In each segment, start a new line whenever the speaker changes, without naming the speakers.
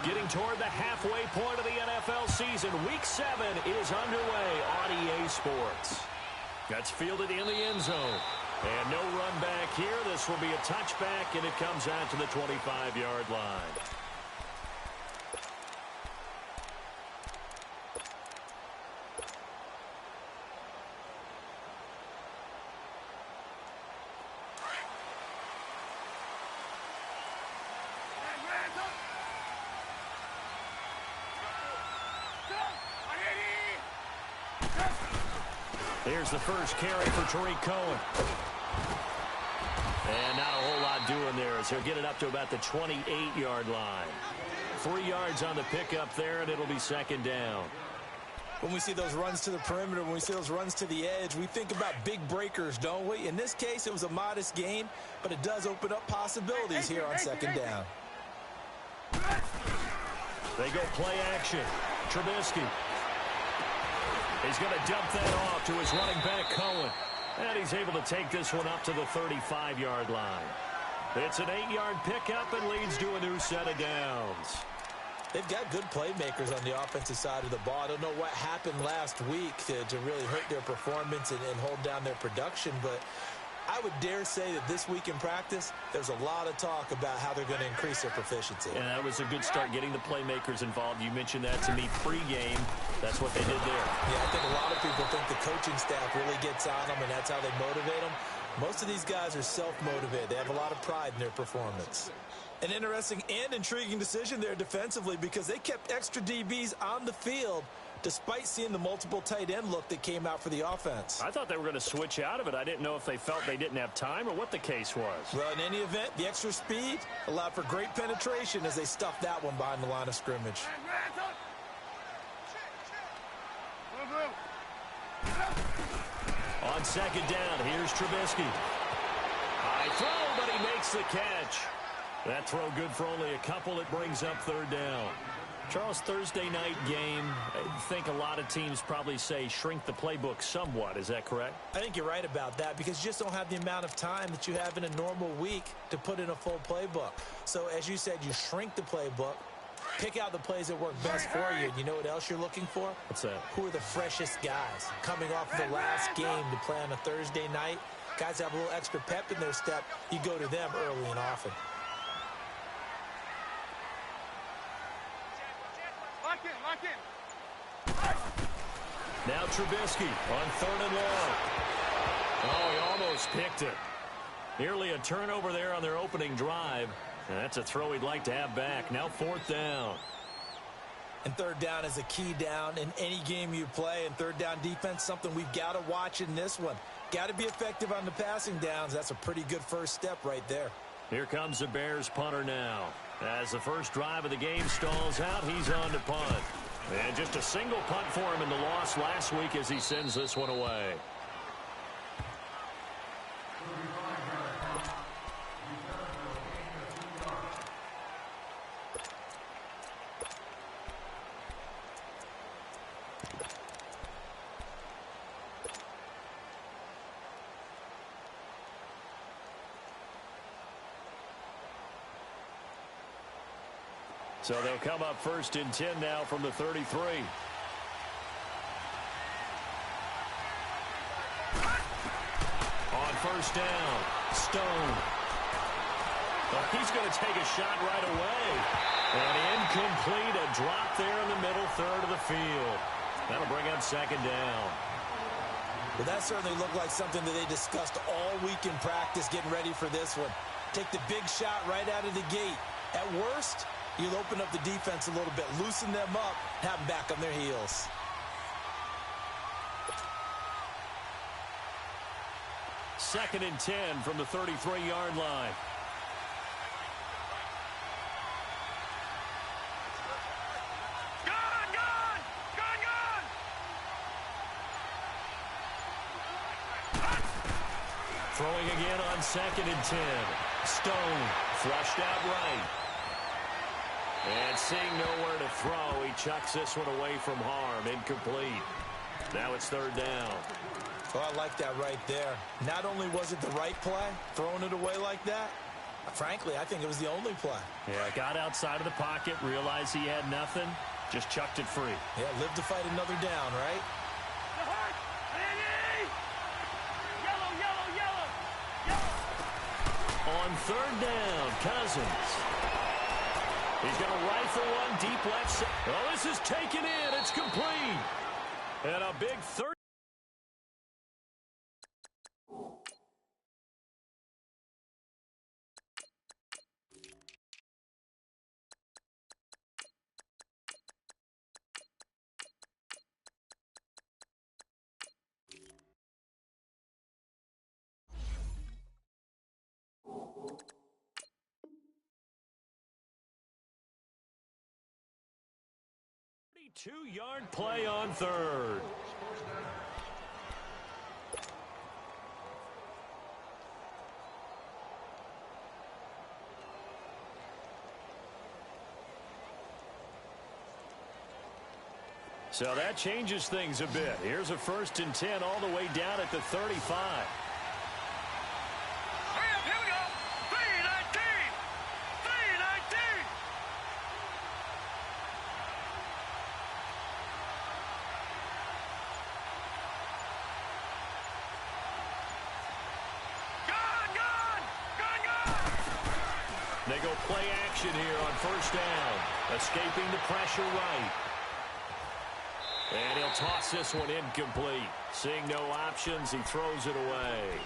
Getting toward the halfway point of the NFL season. Week 7 is underway on EA Sports. That's fielded in the end zone. And no run back here. This will be a touchback, and it comes out to the 25-yard line. Here's the first carry for Tariq Cohen. And not a whole lot doing there as he'll get it up to about the 28-yard line. 3 yards on the pickup there, and it'll be second down.
When we see those runs to the perimeter, when we see those runs to the edge, we think about big breakers, don't we? In this case, it was a modest gain, but it does open up possibilities here on second down.
They go play action. Trubisky. He's going to dump that off to his running back, Cohen. And he's able to take this one up to the 35-yard line. It's an 8-yard pickup and leads to a new set of downs.
They've got good playmakers on the offensive side of the ball. I don't know what happened last week to really hurt their performance and hold down their production, but I would dare say that this week in practice, there's a lot of talk about how they're going to increase their proficiency.
And that was a good start, getting the playmakers involved. You mentioned that to me pregame. That's what they did there.
Yeah, I think a lot of people think the coaching staff really gets on them, and that's how they motivate them. Most of these guys are self-motivated. They have a lot of pride in their performance. An interesting and intriguing decision there defensively because they kept extra DBs on the field despite seeing the multiple tight end look that came out for the offense.
I thought they were going to switch out of it. I didn't know if they felt they didn't have time or what the case was.
Well, in any event, the extra speed allowed for great penetration as they stuffed that one behind the line of scrimmage.
On second down, here's Trubisky. High throw, but he makes the catch. That throw good for only a couple. It brings up third down. Charles, Thursday night game, I think a lot of teams probably say shrink the playbook somewhat. Is that correct?
I think you're right about that because you just don't have the amount of time that you have in a normal week to put in a full playbook. So, as you said, you shrink the playbook, pick out the plays that work best for you. And you know what else you're looking for?
What's that?
Who are the freshest guys coming off the last game to play on a Thursday night? Guys have a little extra pep in their step. You go to them early and often.
Now Trubisky on third and long. Oh, he almost picked it. Nearly a turnover there on their opening drive. And that's a throw he'd like to have back. Now fourth down.
And third down is a key down in any game you play. And third down defense, something we've got to watch in this one. Got to be effective on the passing downs. That's a pretty good first step right there.
Here comes the Bears punter now. As the first drive of the game stalls out, he's on to punt. And just a single punt for him in the loss last week as he sends this one away. So they'll come up first and 10 now from the 33. On first down, Stone. Oh, he's going to take a shot right away. And incomplete, a drop there in the middle third of the field. That'll bring up second down.
Well, that certainly looked like something that they discussed all week in practice getting ready for this one. Take the big shot right out of the gate. At worst, you'll open up the defense a little bit, loosen them up, have them back on their heels.
Second and 10 from the 33-yard line. Throwing again on second and 10. Stone flushed out right. And seeing nowhere to throw, he chucks this one away from harm. Incomplete. Now it's third down.
Oh, I like that right there. Not only was it the right play, throwing it away like that, Frankly, I think it was the only play.
Yeah, got outside of the pocket, realized he had nothing, just chucked it free.
Yeah, live to fight another down, right?
On third down, Cousins. He's going to rifle one deep left side. Oh, this is taken in. It's complete. And a big 32-yard play on third. So that changes things a bit. Here's a 1st and 10 all the way down at the 35. They go play action here on 1st down. Escaping the pressure right. And he'll toss this one incomplete. Seeing no options, he throws it away.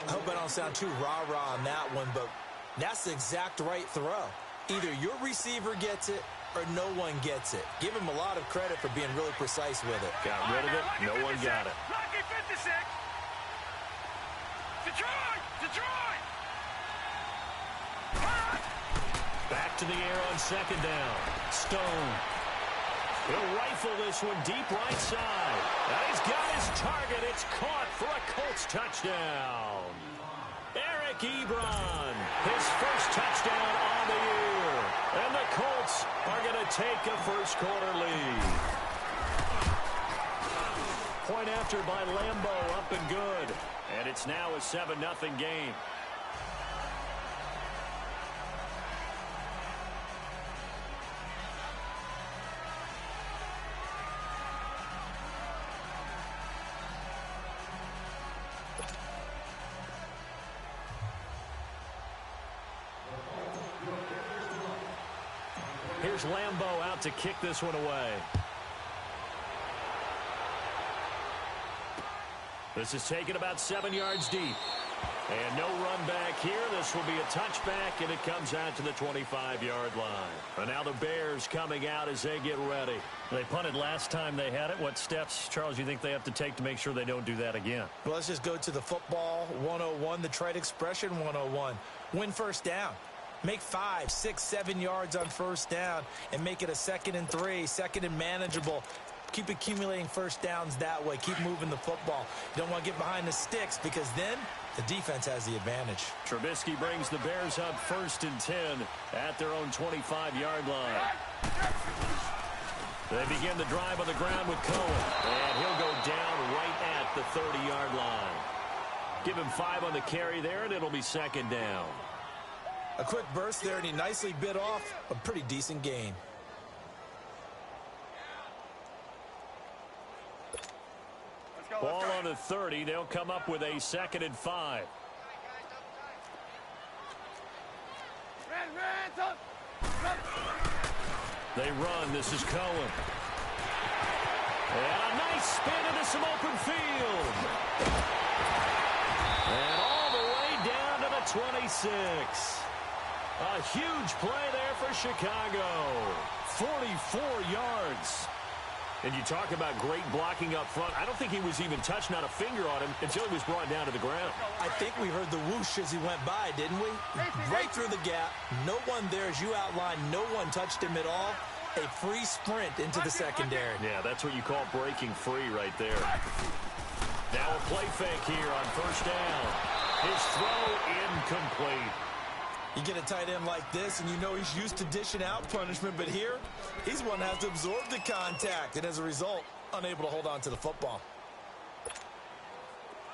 I hope I don't sound too rah-rah on that one, but that's the exact right throw. Either your receiver gets it or no one gets it. Give him a lot of credit for being really precise with it.
Got rid of it. No one got it. Back to the air on 2nd down. Stone. He'll rifle this one deep right side. Now he's got his target. It's caught for a Colts touchdown. Eric Ebron, his first touchdown on the year. And the Colts are going to take a first-quarter lead. Point after by Lambeau, up and good. And it's now a 7-0 game. Here's Lambeau out to kick this one away. This is taken about 7 yards deep. And no run back here. This will be a touchback, and it comes out to the 25-yard line. And now the Bears coming out as they get ready. They punted last time they had it. What steps, Charles, you think they have to take to make sure they don't do that again?
Well, let's just go to the football 101, the trite expression 101. Win 1st down. Make 5, 6, 7 yards on 1st down and make it a 2nd and 3, 2nd and manageable. Keep accumulating 1st downs that way. Keep moving the football. You don't want to get behind the sticks because then the defense has the advantage.
Trubisky brings the Bears up 1st and 10 at their own 25-yard line. They begin the drive on the ground with Cohen. And he'll go down right at the 30-yard line. Give him 5 on the carry there, and it'll be 2nd down.
A quick burst there, and he nicely bit off a pretty decent gain.
Ball on the 30. They'll come up with a 2nd and 5. They run. This is Cohen. And a nice spin into some open field. And all the way down to the 26. A huge play there for Chicago. 44 yards. And you talk about great blocking up front. I don't think he was even touched, not a finger on him, until he was brought down to the ground.
I think we heard the whoosh as he went by, didn't we? Right through the gap. No one there, as you outlined. No one touched him at all. A free sprint into the secondary.
Yeah, that's what you call breaking free right there. Now a play fake here on 1st down. His throw incomplete.
You get a tight end like this, and you know he's used to dishing out punishment, but here, he's one that has to absorb the contact, and as a result, unable to hold on to the football.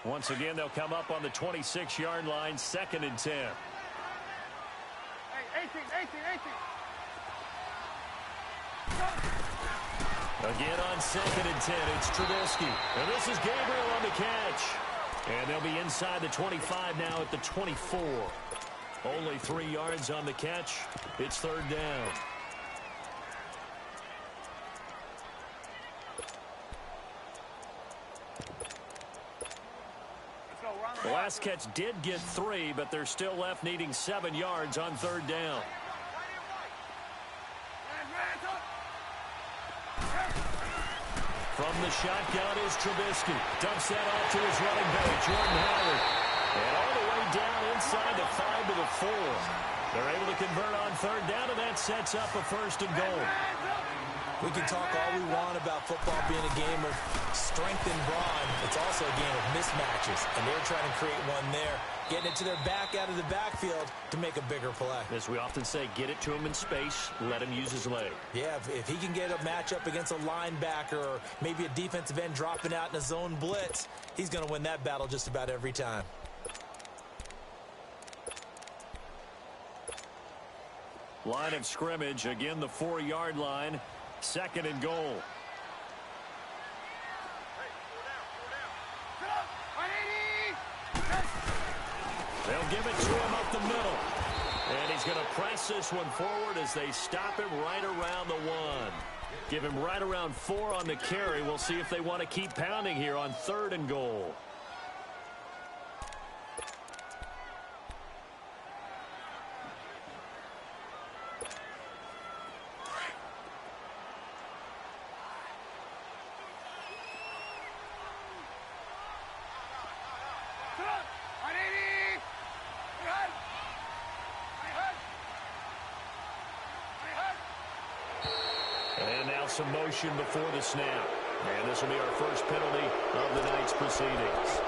Once again, they'll come up on the 26-yard line, 2nd and 10. Again on 2nd and 10, it's Trubisky. And this is Gabriel on the catch. And they'll be inside the 25 now at the 24. Only 3 yards on the catch. It's 3rd down. The last catch did get 3, but they're still left needing 7 yards on 3rd down. From the shotgun is Trubisky. Dumps that off to his running back, Jordan Howard. And all the way down inside the 5 to the 4. They're able to convert on 3rd down, and that sets up a 1st and goal.
We can talk all we want about football being a game of strength and brawn. It's also a game of mismatches, and they're trying to create one there, getting it to their back out of the backfield to make a bigger play.
As we often say, get it to him in space, let him use his leg.
Yeah, if he can get a matchup against a linebacker or maybe a defensive end dropping out in a zone blitz, he's going to win that battle just about every time.
Line of scrimmage, again the 4-yard line. 2nd and goal. They'll give it to him up the middle. And he's going to press this one forward as they stop him right around the 1. Give him right around 4 on the carry. We'll see if they want to keep pounding here on 3rd and goal. Some motion before the snap. And this will be our first penalty of the night's proceedings.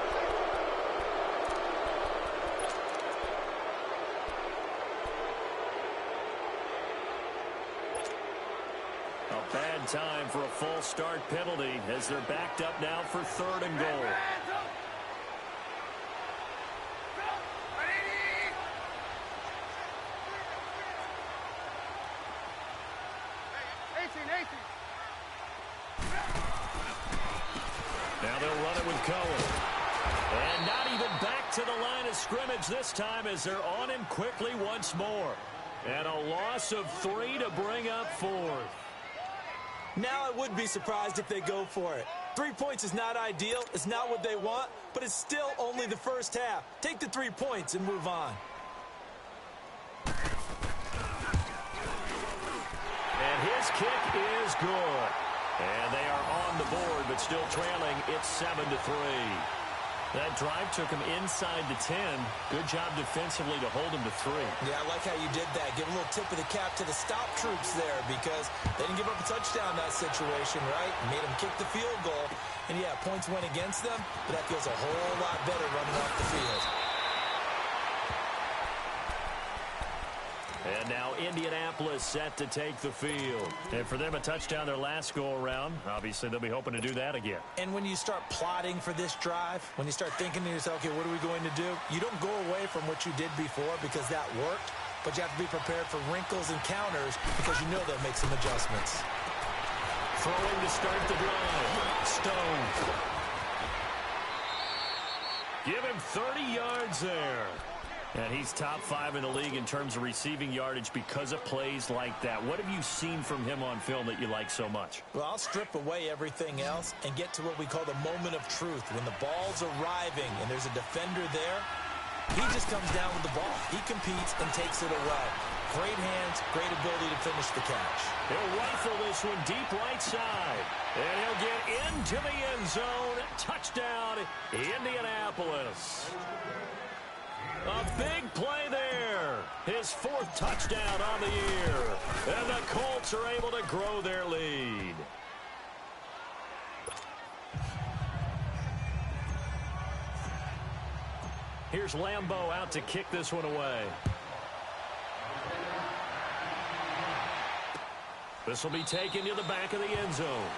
A bad time for a false start penalty as they're backed up now for 3rd and goal. Now they'll run it with Cohen. And not even back to the line of scrimmage this time as they're on him quickly once more. And a loss of 3 to bring up 4th.
Now I would be surprised if they go for it. 3 points is not ideal. It's not what they want, but it's still only the first half. Take the 3 points and move on.
And his kick is good. And they are on the board, but still trailing. It's 7-3. That drive took him inside the 10. Good job defensively to hold him to 3.
Yeah, I like how you did that. Give a little tip of the cap to the stop troops there because they didn't give up a touchdown in that situation, right? Made them kick the field goal. And, yeah, points went against them, but that feels a whole lot better running off the field.
And now Indianapolis set to take the field. And for them, a touchdown their last go-around. Obviously, they'll be hoping to do that again.
And when you start plotting for this drive, when you start thinking to yourself, okay, what are we going to do? You don't go away from what you did before because that worked, but you have to be prepared for wrinkles and counters because you know they'll make some adjustments.
Throwing to start the drive. Stone. Give him 30 yards there. And he's top 5 in the league in terms of receiving yardage because of plays like that. What have you seen from him on film that you like so much?
Well, I'll strip away everything else and get to what we call the moment of truth. When the ball's arriving and there's a defender there, he just comes down with the ball. He competes and takes it away. Great hands, great ability to finish the catch.
He'll rifle this one deep right side. And he'll get into the end zone. Touchdown, Indianapolis. A big play there. His 4th touchdown on the year. And the Colts are able to grow their lead. Here's Lambeau out to kick this one away. This will be taken to the back of the end zone.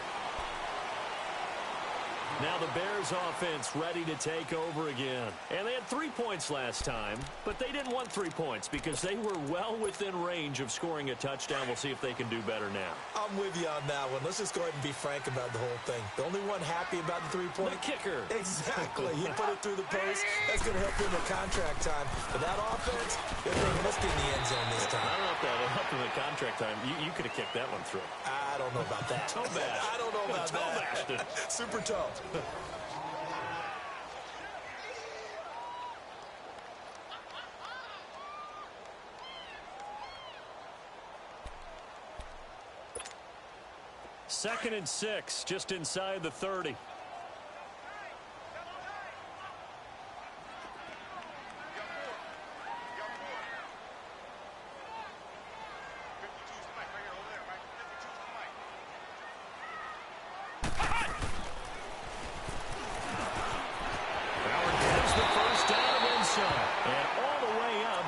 Now the Bears offense ready to take over again. And they had 3 points last time, but they didn't want 3 points because they were well within range of scoring a touchdown. We'll see if they can do better now.
I'm with you on that one. Let's just go ahead and be frank about the whole thing. The only one happy about the 3-point.
The kicker.
Exactly. He put it through the post. That's going to help him with contract time. But that offense, they're thinking, let's get in the end zone this time.
I don't know if that helped him with contract time. You could have kicked that one through.
I don't know about that.
Toe bash.
I don't know about
toe bashed it.
Super toe.
Second and 6, just inside the 30.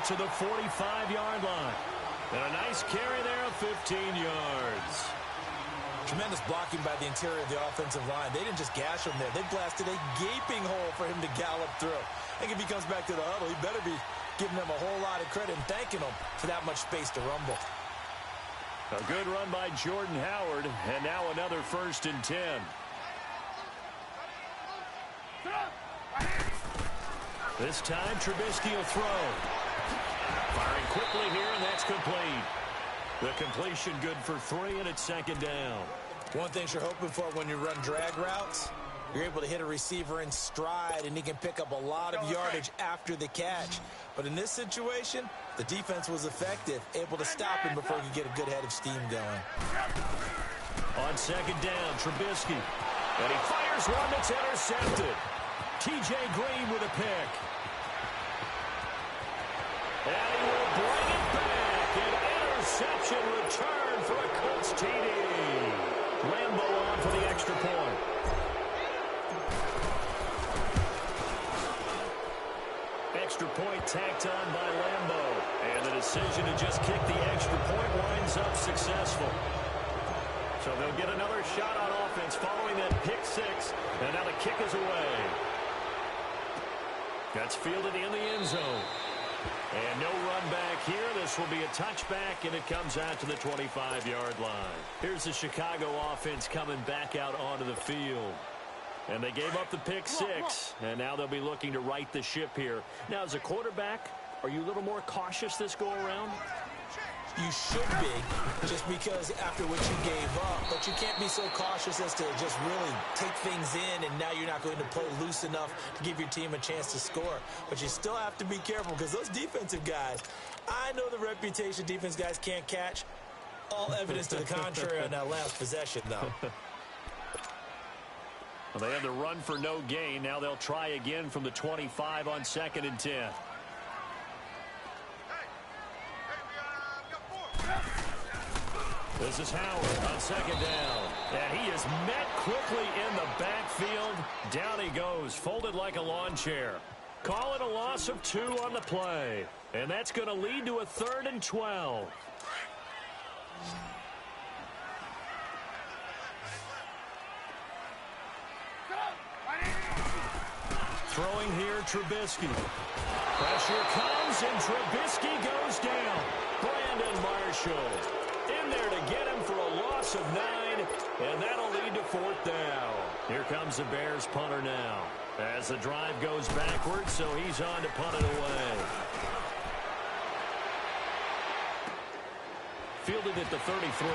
To the 45-yard line. And a nice carry there of 15 yards.
Tremendous blocking by the interior of the offensive line. They didn't just gash him there. They blasted a gaping hole for him to gallop through. I think if he comes back to the huddle, he better be giving them a whole lot of credit and thanking them for that much space to rumble.
A good run by Jordan Howard, and now another 1st and 10. This time, Trubisky will throw. Firing quickly here, and that's complete. The completion good for 3, and it's 2nd down.
One thing you're hoping for when you run drag routes, you're able to hit a receiver in stride, and he can pick up a lot of yardage after the catch. But in this situation, the defense was effective, able to stop him before he could get a good head of steam going.
On 2nd down, Trubisky. And he fires one that's intercepted. T.J. Green with a pick. And he will bring it back. An interception return for a Colts TD. Lambo on for the extra point. Extra point tacked on by Lambo. And the decision to just kick the extra point winds up successful. So they'll get another shot on offense following that pick 6. And now the kick is away. That's fielded in the end zone. And no run back here. This will be a touchback, and it comes out to the 25-yard line. Here's the Chicago offense coming back out onto the field. And they gave up the pick 6, and now they'll be looking to right the ship here. Now, as a quarterback, are you a little more cautious this go-around?
You should be, just because after what you gave up. But you can't be so cautious as to just really take things in, and now you're not going to play loose enough to give your team a chance to score. But you still have to be careful, because those defensive guys, I know the reputation defense guys can't catch. All evidence to the contrary on that last possession, though.
Well, they had the run for no gain. Now they'll try again from the 25 on 2nd and 10. This is Howard on 2nd down. And he is met quickly in the backfield. Down he goes, folded like a lawn chair. Call it a loss of 2 on the play. And that's going to lead to a 3rd and 12. Throwing here, Trubisky. Pressure comes, and Trubisky goes down. Brandon Marshall in there to get him for a loss of 9, and that'll lead to 4th down. Here comes the Bears punter now. As the drive goes backwards, so he's on to punt it away. Fielded at the 33.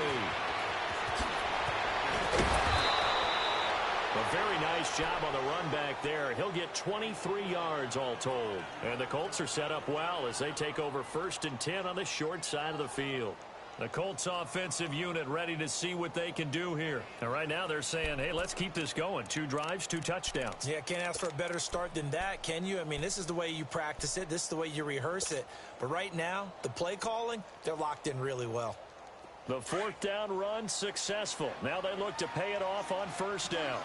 A very nice job on the run back there. He'll get 23 yards all told. And the Colts are set up well as they take over 1st and 10 on the short side of the field. The Colts offensive unit ready to see what they can do here. And right now they're saying, hey, let's keep this going. 2 drives, 2 touchdowns.
Yeah, can't ask for a better start than that, can you? I mean, this is the way you practice it. This is the way you rehearse it. But right now, the play calling, they're locked in really well.
The 4th down run successful. Now they look to pay it off on 1st down.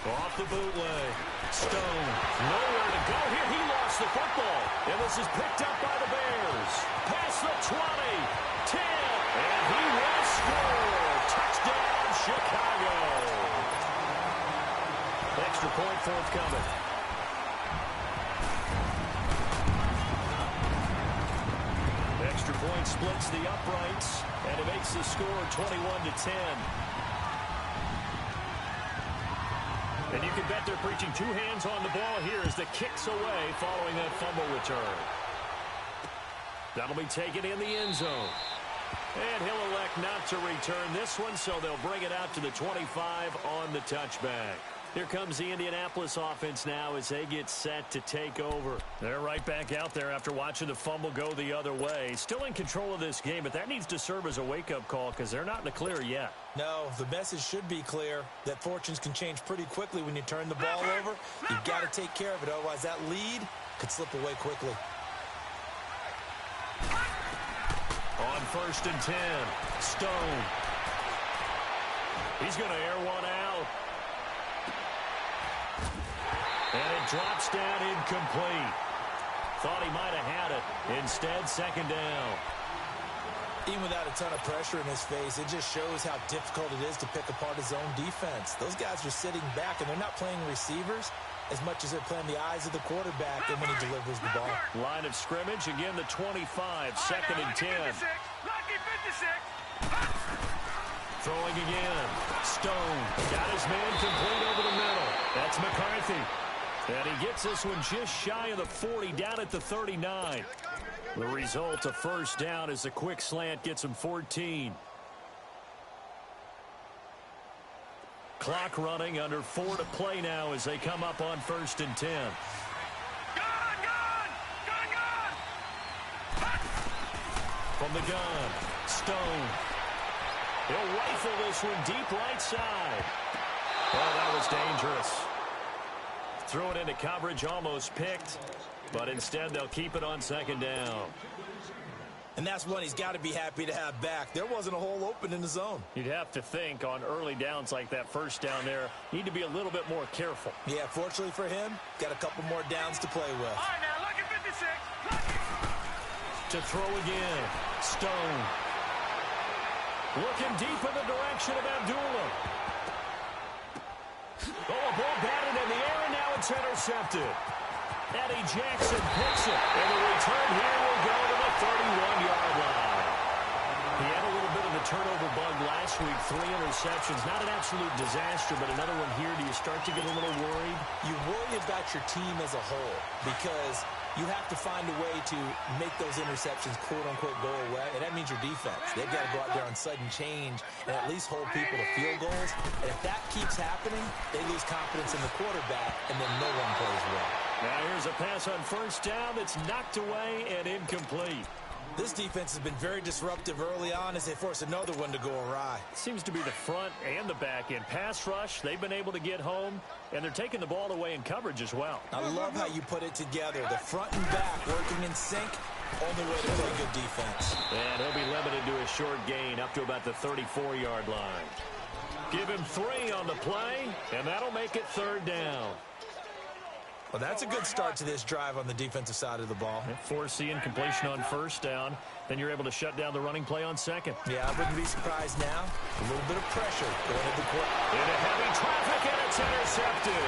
Off the bootleg. Stone. Nowhere to go here. He lost the football. And this is picked up by the Bears. Past the 20. 10. And he will score. Touchdown, Chicago. Extra point forthcoming. Extra point splits the uprights. And it makes the score 21-10. And you can bet they're preaching two hands on the ball here as the kick's away following that fumble return. That'll be taken in the end zone. And he'll elect not to return this one, so they'll bring it out to the 25 on the touchback. Here comes the Indianapolis offense now as they get set to take over. They're right back out there after watching the fumble go the other way. Still in control of this game, but that needs to serve as a wake-up call because they're not in the clear yet.
No, the message should be clear that fortunes can change pretty quickly when you turn the ball over. You've got to take care of it, otherwise that lead could slip away quickly.
On 1st and 10, Stone. He's going to air one out. And it drops down incomplete. Thought he might have had it. Instead, second down.
Even without a ton of pressure in his face, it just shows how difficult it is to pick apart his own defense. Those guys are sitting back, and they're not playing receivers as much as they're playing the eyes of the quarterback and when he delivers the ball.
Line of scrimmage, again the 25, second and 10. Throwing again. Stone got his man complete over the middle. That's McCarthy. And he gets this one just shy of the 40, down at the 39. The result, a first down as the quick slant gets him 14. Clock running, under 4 to play now as they come up on 1st and 10. From the gun, Stone. He'll rifle this one deep right side. Oh, that was dangerous. Threw it into coverage, almost picked, but instead they'll keep it on second down.
And that's one he's got to be happy to have back. There wasn't a hole open in the zone.
You'd have to think on early downs like that first down there, need to be a little bit more careful.
Yeah, fortunately for him, got a couple more downs to play with.
All right, now, look at 56.
To throw again, Stone. Looking deep in the direction of Abdullah. Oh, a ball batted in the air, and now it's intercepted. Eddie Jackson picks it, and the return here will go to the 31-yard line. He had a little bit of the turnover bug last week, 3 interceptions. Not an absolute disaster, but another one here. Do you start to get a little worried?
You worry about your team as a whole because you have to find a way to make those interceptions, quote-unquote, go away, and that means your defense. They've got to go out there on sudden change and at least hold people to field goals. And if that keeps happening, they lose confidence in the quarterback, and then no one plays well.
Now here's a pass on first down that's knocked away and incomplete.
This defense has been very disruptive early on as they force another one to go awry.
Seems to be the front and the back end. Pass rush, they've been able to get home, and they're taking the ball away in coverage as well.
I love how you put it together. The front and back working in sync, only way to play good defense.
And he'll be limited to a short gain up to about the 34-yard line. Give him 3 on the play, and that'll make it third down.
Well, that's a good start to this drive on the defensive side of the ball.
Forcing completion on first down. Then you're able to shut down the running play on second.
Yeah, I wouldn't be surprised now. A little bit of pressure going into the court.
Into heavy traffic, and it's intercepted.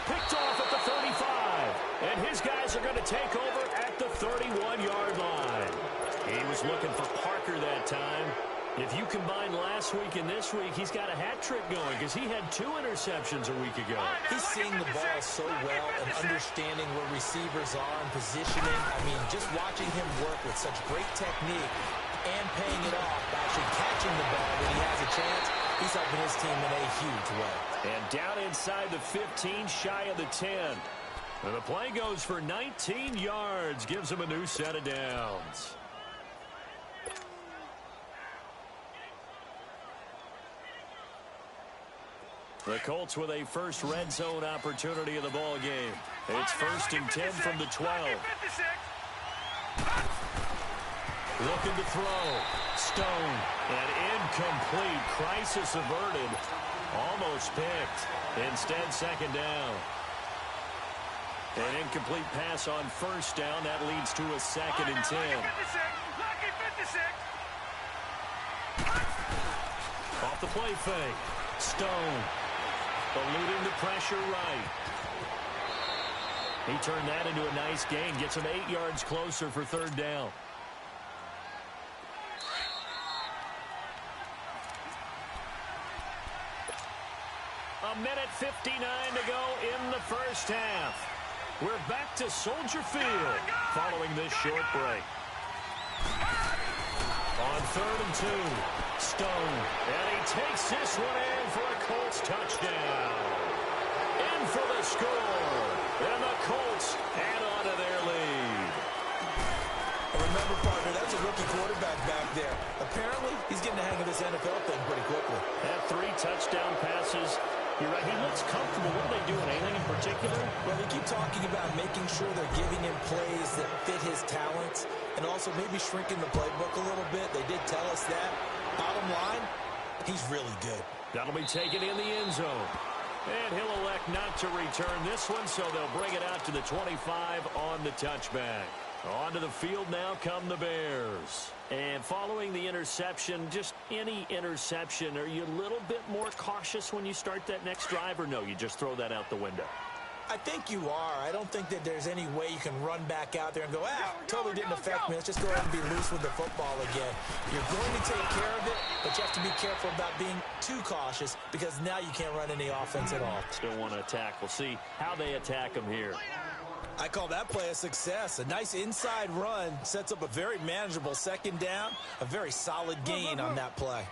Picked off at the 35. And his guys are going to take over at the 31-yard line. He was looking for Parker that time. If you combine last week and this week, he's got a hat trick going because he had 2 interceptions a week ago.
He's seeing the ball so well and understanding where receivers are and positioning. I mean, just watching him work with such great technique and paying it off by actually catching the ball when he has a chance, he's helping his team in a huge way.
And down inside the 15, shy of the 10. And the play goes for 19 yards, gives him a new set of downs. The Colts with a first red zone opportunity of the ball game. It's 1st and 10 from the 12. Looking to throw. Stone. And incomplete. Crisis averted. Almost picked. Instead, second down. An incomplete pass on first down. That leads to a 2nd and 10. Off the play fake. Stone. Eluding the pressure right. He turned that into a nice gain. Gets him 8 yards closer for third down. A minute 59 to go in the first half. We're back to Soldier Field following this short break. On 3rd and 2, Stone. And he takes this one in for a Colts touchdown. In for the score. And the Colts add on to their lead.
Remember, partner, that's a rookie quarterback back there. Apparently, he's getting the hang of this NFL thing pretty quickly.
Had 3 touchdown passes. You're right, he looks comfortable. What are they doing? Anything in particular?
Well, they keep talking about making sure they're giving him plays that fit his talents and also maybe shrinking the playbook a little bit. They did tell us that. Bottom line, he's really good.
That'll be taken in the end zone. And he'll elect not to return this one, so they'll bring it out to the 25 on the touchback. Onto the field now come the Bears. And following the interception, just any interception, are you a little bit more cautious when you start that next drive, or no, you just throw that out the window?
I think you are. I don't think that there's any way you can run back out there and go, totally didn't affect me. Let's just go ahead and be loose with the football again. You're going to take care of it, but you have to be careful about being too cautious because now you can't run any offense at all.
Still want to attack. We'll see how they attack them here.
I call that play a success. A nice inside run sets up a very manageable second down, a very solid gain on that play.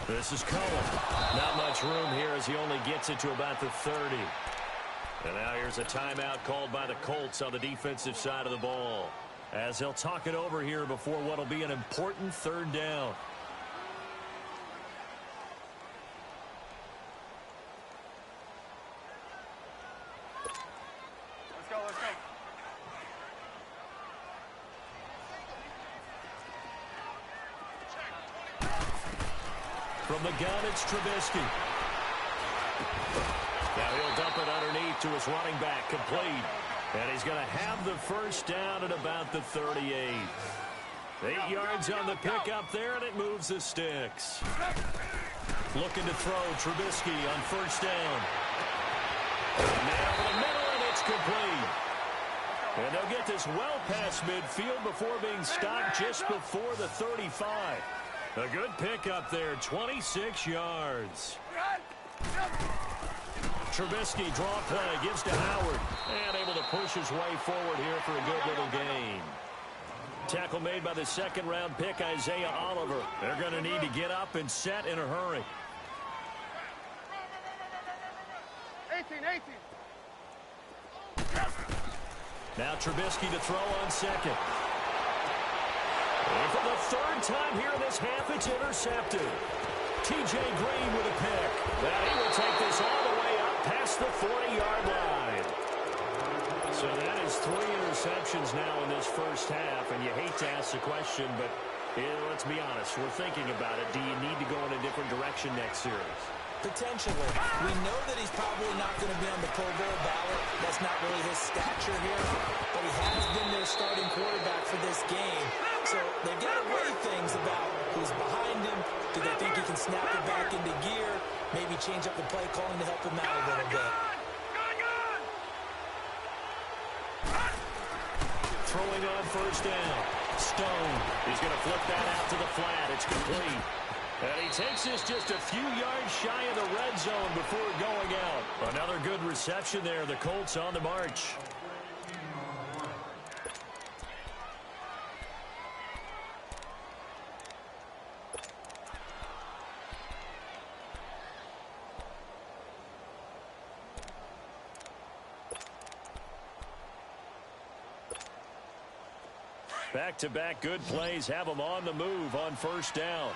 This is Cohen. Not much room here as he only gets it to about the 30. And now here's a timeout called by the Colts on the defensive side of the ball, as they'll talk it over here before what'll be an important third down. From the gun, it's Trubisky. Now he'll dump it underneath to his running back, complete. And he's going to have the first down at about the 38. 8 yards on the pickup there, and it moves the sticks. Looking to throw, Trubisky on first down. Nail in the middle, and it's complete. And they'll get this well past midfield before being stopped just before the 35. A good pickup there, 26 yards. Trubisky draw play, gives to Howard, and able to push his way forward here for a good little gain. Tackle made by the second-round pick, Isaiah Oliver. They're going to need to get up and set in a hurry.
18.
Now Trubisky to throw on second. And for the third time here in this half, it's intercepted. T.J. Green with a pick. Now he will take this all the way up past the 40-yard line. So that is 3 interceptions now in this first half, and you hate to ask the question, but let's be honest, we're thinking about it. Do you need to go in a different direction next series?
Potentially. We know that he's probably not going to be on the Pro Bowl ballot. That's not really his stature here, but he has been their starting quarterback for this game. So they're going to weigh things about who's behind him. Do they think he can snap it back into gear? Maybe change up the play calling to help him out a little bit.
Throwing on first down. Stone. He's going to flip that out to the flat. It's complete. And he takes this just a few yards shy of the red zone before going out. Another good reception there. The Colts on the march. Back-to-back good plays have them on the move on first down.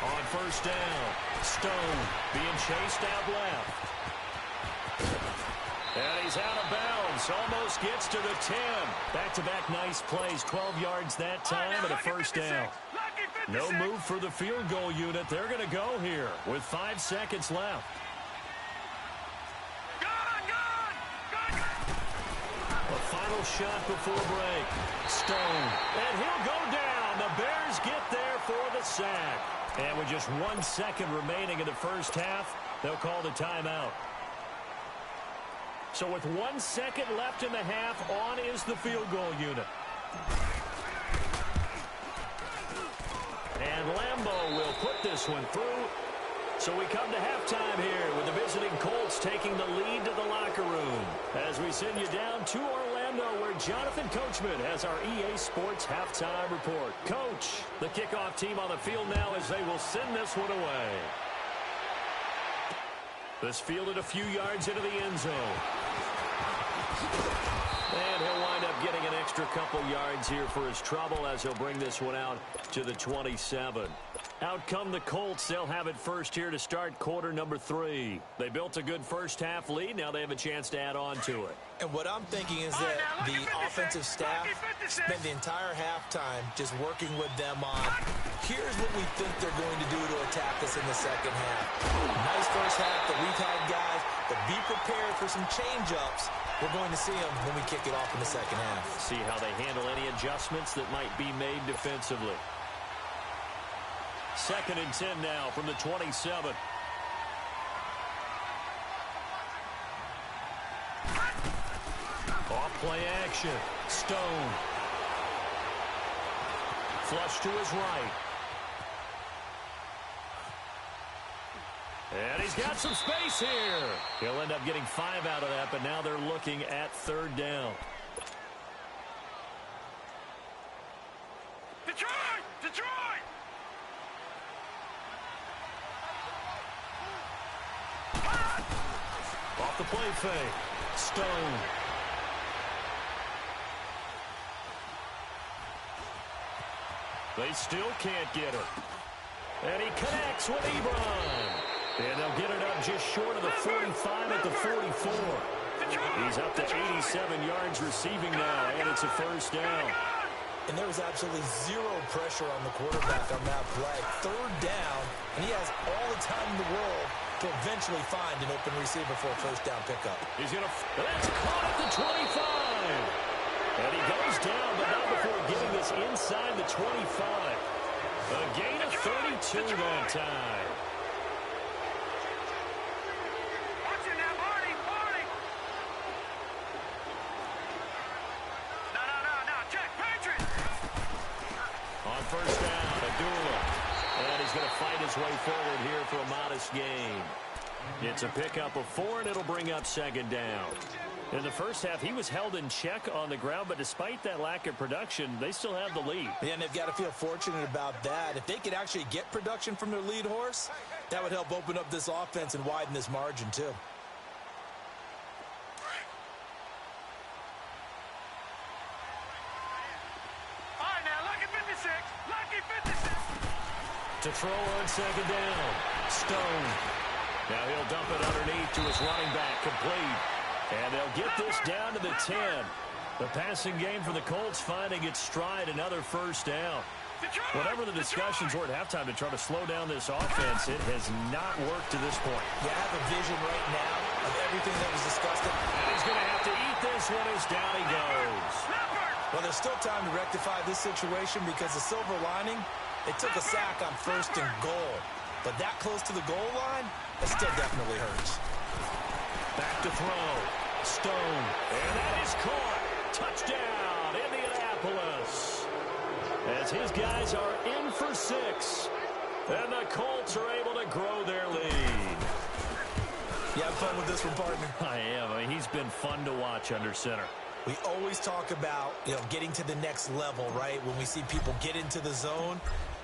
On first down, Stone being chased out left. And he's out of bounds. This almost gets to the 10. Back-to-back nice plays. 12 yards that time and a first down. No move for the field goal unit. They're going to go here with 5 seconds left. A final shot before break. Stone. And he'll go down. The Bears get there for the sack. And with just 1 second remaining in the first half, they'll call the timeout. So with 1 second left in the half, on is the field goal unit. And Lambeau will put this one through. So we come to halftime here with the visiting Colts taking the lead to the locker room. As we send you down to Orlando where Jonathan Coachman has our EA Sports halftime report. Coach, the kickoff team on the field now as they will send this one away. This fielded a few yards into the end zone. And he'll wind up getting an extra couple yards here for his trouble as he'll bring this one out to the 27. Out come the Colts. They'll have it first here to start quarter number 3. They built a good first half lead. Now they have a chance to add on to it.
And what I'm thinking is that the offensive staff spent the entire halftime just working with them on, here's what we think they're going to do to attack us in the second half. Nice first half that we've had, guys, but be prepared for some change-ups. We're going to see them when we kick it off in the second half.
See how they handle any adjustments that might be made defensively. 2nd and 10 now from the 27. Off play action. Stone. Flush to his right. And he's got some space here. He'll end up getting 5 out of that, but now they're looking at 3rd down.
Detroit! Detroit!
Off the play fake. Stone. They still can't get her. And he connects with Ebron. And they'll get it up just short of the 45 at the 44. He's up to 87 yards receiving now, and it's a first down.
And there was absolutely zero pressure on the quarterback on that play. 3rd down, and he has all the time in the world to eventually find an open receiver for a first down pickup.
He's going to... That's caught at the 25. And he goes down, but not before getting this inside the 25. A gain of 32 that time.
Watch it now, Marty! Marty! No, check, Patriot!
On first down, Abdullah. And he's going to fight his way forward here for a modest gain. It's a pickup of 4, and it'll bring up 2nd down. In the first half, he was held in check on the ground, but despite that lack of production, they still have the lead.
Yeah, and they've got to feel fortunate about that. If they could actually get production from their lead horse, that would help open up this offense and widen this margin, too.
All right, now, lucky 56. Lucky 56.
To throw on 2nd down. Stone. Now he'll dump it underneath to his running back, complete. And they'll get this down to the 10. The passing game for the Colts finding its stride, another first down. Whatever the discussions were at halftime to try to slow down this offense, it has not worked to this point.
Yeah, I have a vision right now of everything that was discussed.
And he's going to have to eat this one as down he goes.
Well, there's still time to rectify this situation because the silver lining, it took a sack on 1st and goal. But that close to the goal line, that still definitely hurts.
Back to throw. Stone. And that is caught. Touchdown, Indianapolis. As his guys are in for 6. And the Colts are able to grow their lead.
You have fun with this one, partner?
I am. I mean, he's been fun to watch under center.
We always talk about, getting to the next level, right? When we see people get into the zone.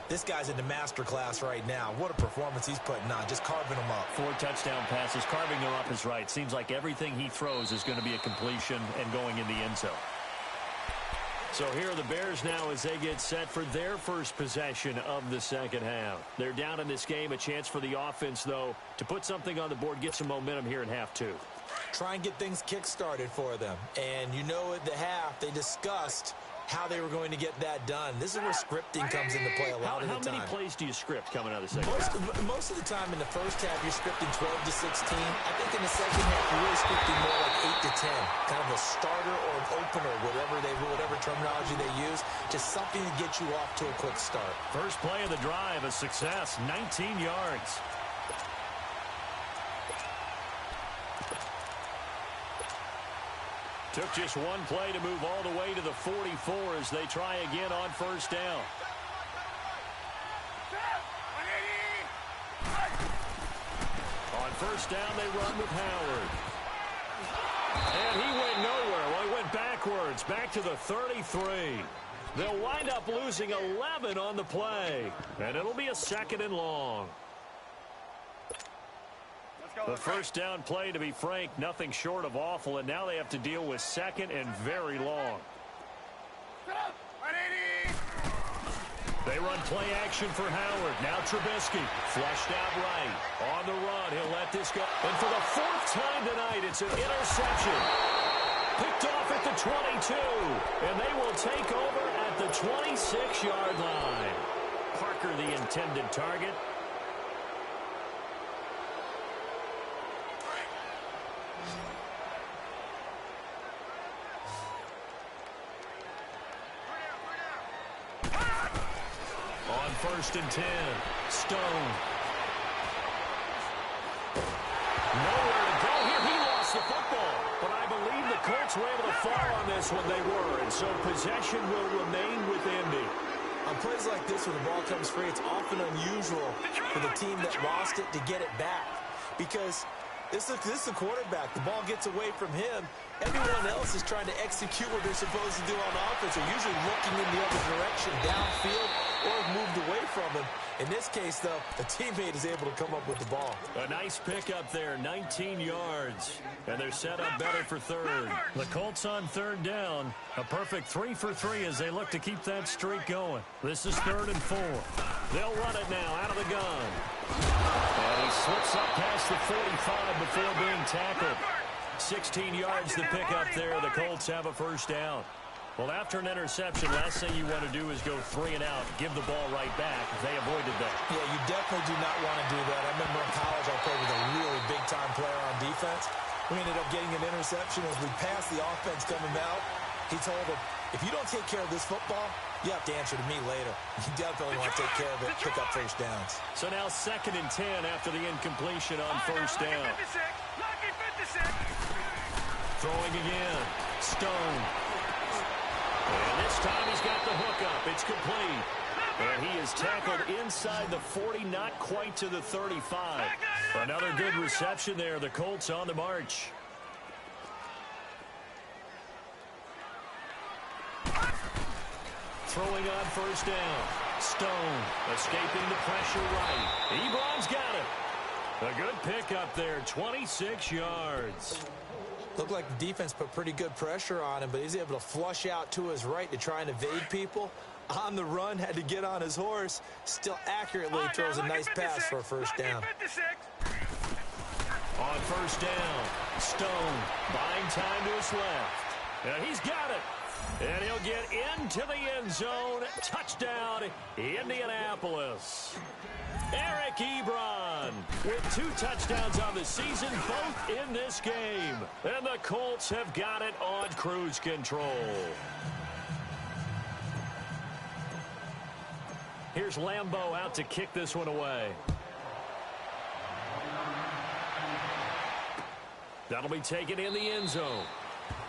This guy's in the master class right now. What a performance he's putting on, just carving them up. 4
touchdown passes, carving them up is right. Seems like everything he throws is going to be a completion and going in the end zone. So here are the Bears now as they get set for their first possession of the second half. They're down in this game. A chance for the offense, though, to put something on the board, get some momentum here in half 2.
try and get things kick-started for them. And you know at the half, they discussed how they were going to get that done. This is where scripting comes into play a lot of the time.
How many plays do you script coming out of the second
half? Most of the time in the first half, you're scripting 12 to 16. I think in the second half, you're really scripting more like 8 to 10. Kind of a starter or an opener, whatever terminology they use, just something to get you off to a quick start.
First play of the drive, a success, 19 yards. Took just one play to move all the way to the 44 as they try again on first down. On first down, they run with Howard. And he went nowhere. Well, he went backwards, back to the 33. They'll wind up losing 11 on the play. And it'll be a second and long. The first down play, to be frank, nothing short of awful, and now they have to deal with second and very long. They run play action for Howard. Now Trubisky, flushed out right. On the run, he'll let this go. And for the fourth time tonight, it's an interception. Picked off at the 22, and they will take over at the 26-yard line. Parker, the intended target. First and 10. Stone. Nowhere to go here. He lost the football. But I believe the Colts were able to fall on this when they were. And so possession will remain with Indy.
On plays like this where the ball comes free, it's often unusual for the team that lost it to get it back. Because this is the quarterback. The ball gets away from him. Everyone else is trying to execute what they're supposed to do on offense. They're usually looking in the other direction, downfield, or moved away from him. In this case, though, a teammate is able to come up with the ball.
A nice pickup there, 19 yards. And they're set up better for third. The Colts on third down. A perfect 3 for 3 as they look to keep that streak going. This is 3rd and 4. They'll run it now out of the gun. And he slips up past the 45 before being tackled. 16 yards to pick up there. The Colts have a first down. Well, after an interception, last thing you want to do is go 3 and out, give the ball right back. They avoided that.
Yeah, you definitely do not want to do that. I remember in college I played with a really big-time player on defense. We ended up getting an interception as we passed the offense coming out. He told him, if you don't take care of this football, you have to answer to me later. You definitely want to take care of it, pick up first downs.
So now 2nd and 10 after the incompletion on first down. Throwing again. Stone. And this time he's got the hookup. It's complete. And he is tackled inside the 40, not quite to the 35. Another good reception there. The Colts on the march. Throwing on first down. Stone escaping the pressure right. Ebron's got it. A good pickup there, 26 yards.
Looked like the defense put pretty good pressure on him, but he's able to flush out to his right to try and evade people. On the run, had to get on his horse. Still accurately throws a nice pass for a first down.
On first down, Stone buying time to his left. And he's got it. And he'll get into the end zone. Touchdown, Indianapolis. Eric Ebron with 2 touchdowns on the season, both in this game. And the Colts have got it on cruise control. Here's Lambeau out to kick this one away. That'll be taken in the end zone.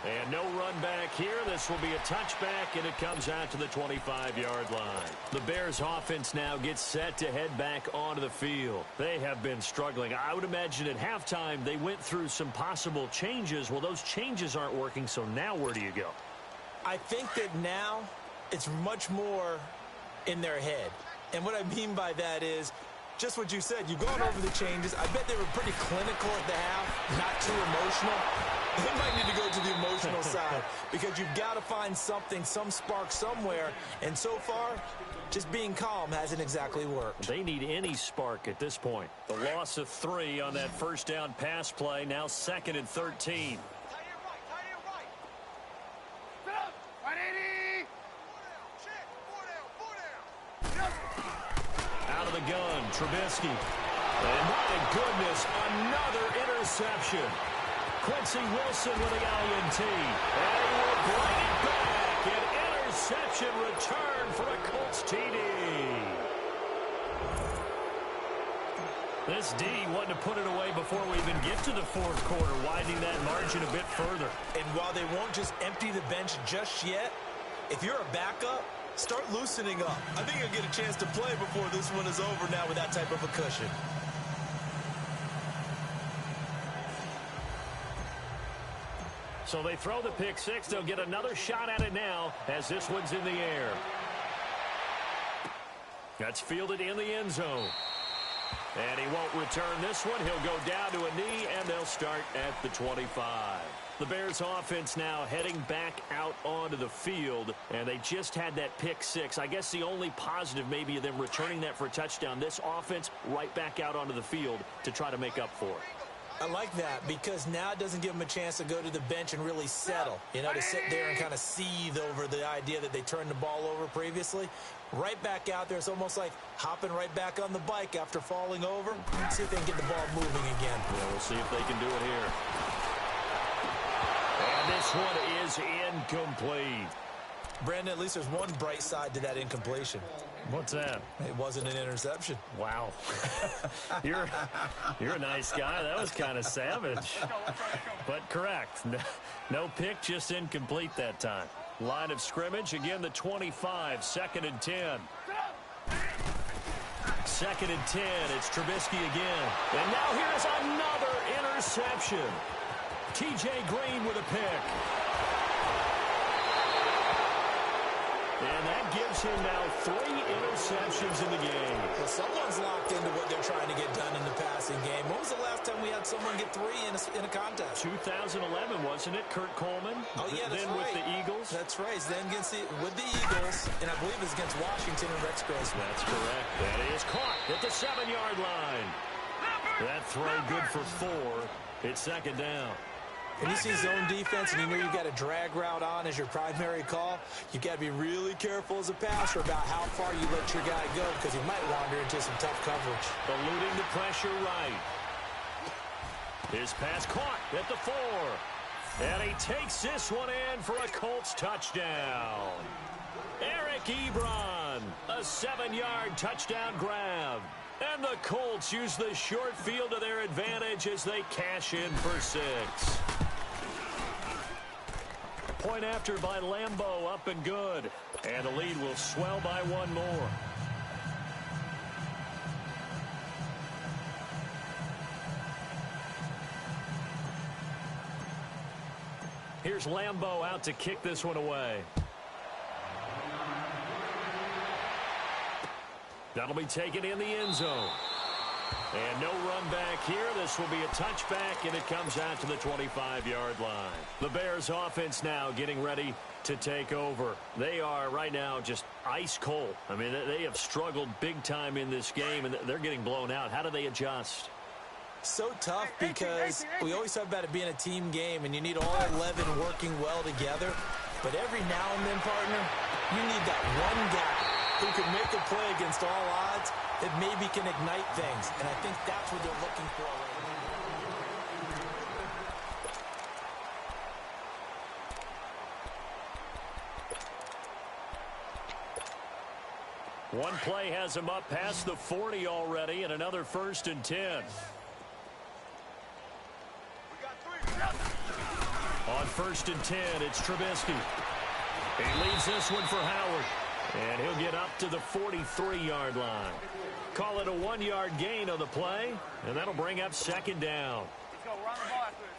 And no run back here. This will be a touchback, and it comes out to the 25-yard line. The Bears offense now gets set to head back onto the field. They have been struggling. I would imagine at halftime they went through some possible changes. Well, those changes aren't working, so now where do you go?
I think that now it's much more in their head. And what I mean by that is just what you said. You've gone over the changes. I bet they were pretty clinical at the half, not too emotional. They might need to go to the emotional side because you've got to find something, some spark somewhere. And so far, just being calm hasn't exactly worked.
They need any spark at this point. The loss of 3 on that first down pass play, now 2nd and 13. Out of the gun, Trubisky. And my goodness, another interception. Quincy Wilson with the INT. And he will bring it back. An interception return for a Colts TD. This D wanted to put it away before we even get to the fourth quarter, widening that margin a bit further.
And while they won't just empty the bench just yet, if you're a backup, start loosening up. I think you'll get a chance to play before this one is over now with that type of a cushion.
So they throw the pick six. They'll get another shot at it now as this one's in the air. That's fielded in the end zone. And he won't return this one. He'll go down to a knee, and they'll start at the 25. The Bears offense now heading back out onto the field, and they just had that pick six. I guess the only positive maybe of them returning that for a touchdown. This offense right back out onto the field to try to make up for it.
I like that because now it doesn't give them a chance to go to the bench and really settle. You know, to sit there and kind of seethe over the idea that they turned the ball over previously. Right back out there, it's almost like hopping right back on the bike after falling over. Let's see if they can get the ball moving again.
Yeah, we'll see if they can do it here. And this one is incomplete.
Brandon, at least there's one bright side to that incompletion.
What's that?
It wasn't an interception.
Wow. You're a nice guy. That was kind of savage. But correct. No pick, just incomplete that time. Line of scrimmage, again the 25, 2nd and 10. 2nd and 10, it's Trubisky again. And now here's another interception. T.J. Green with a pick. And that gives him now 3 interceptions in the game.
Well, someone's locked into what they're trying to get done in the passing game. When was the last time we had someone get 3 in a contest?
2011, wasn't it? Kurt Coleman.
Oh, yeah, that's
then
right.
with the Eagles.
That's right. Then with the Eagles, and I believe it's against Washington and Rex Grossman.
That's correct. That is caught at the 7-yard line. That throw good for 4. It's 2nd down.
When you see zone defense and you know you've got a drag route on as your primary call, you've got to be really careful as a passer about how far you let your guy go because he might wander into some tough coverage.
Eluding the pressure right. His pass caught at the 4. And he takes this one in for a Colts touchdown. Eric Ebron, a 7-yard touchdown grab. And the Colts use the short field to their advantage as they cash in for 6. Point after by Lambeau, up and good. And the lead will swell by 1 more. Here's Lambeau out to kick this one away. That'll be taken in the end zone. And no run back here. This will be a touchback, and it comes out to the 25-yard line. The Bears offense now getting ready to take over. They are right now just ice cold. I mean, they have struggled big time in this game, and they're getting blown out. How do they adjust?
So tough because we always talk about it being a team game, and you need all 11 working well together. But every now and then, partner, you need that one guy who can make a play against all odds that maybe can ignite things. And I think that's what they're looking for right now.
One play has him up past the 40 already, and another 1st and 10. On 1st and 10, it's Trubisky. He leaves this one for Howard. And he'll get up to the 43-yard line. Call it a 1-yard gain on the play, and that'll bring up 2nd down.
Let's go. Run the ball after it.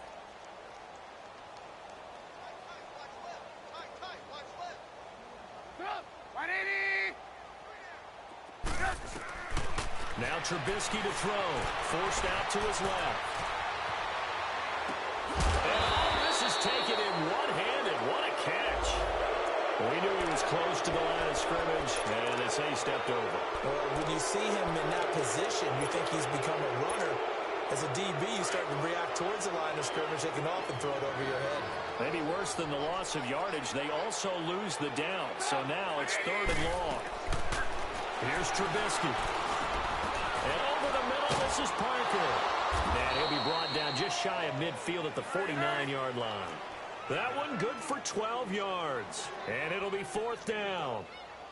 Now Trubisky to throw. Forced out to his left. And close to the line of scrimmage, and they say he stepped over.
Well, when you see him in that position, you think he's become a runner. As a DB, you start to react towards the line of scrimmage, taking off and throw it over your head.
Maybe worse than the loss of yardage, they also lose the down. So now it's 3rd and long. Here's Trubisky. And over the middle, this is Parker. And he'll be brought down just shy of midfield at the 49-yard line. That one good for 12 yards. And it'll be 4th down.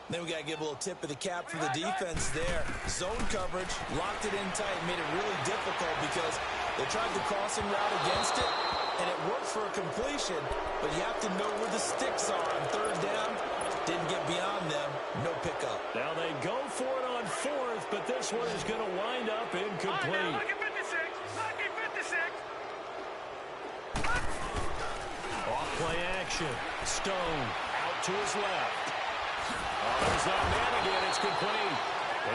Then we got to give a little tip of the cap for the defense there. Zone coverage, locked it in tight, made it really difficult because they tried the crossing route against it, and it worked for a completion, but you have to know where the sticks are on 3rd down. Didn't get beyond them. No pickup.
Now they go for it on 4th, but this one is going to wind up incomplete.
Look at 56. Lucky 56.
Off play action. Stone out to his left. Oh, there's that man again. It's complete.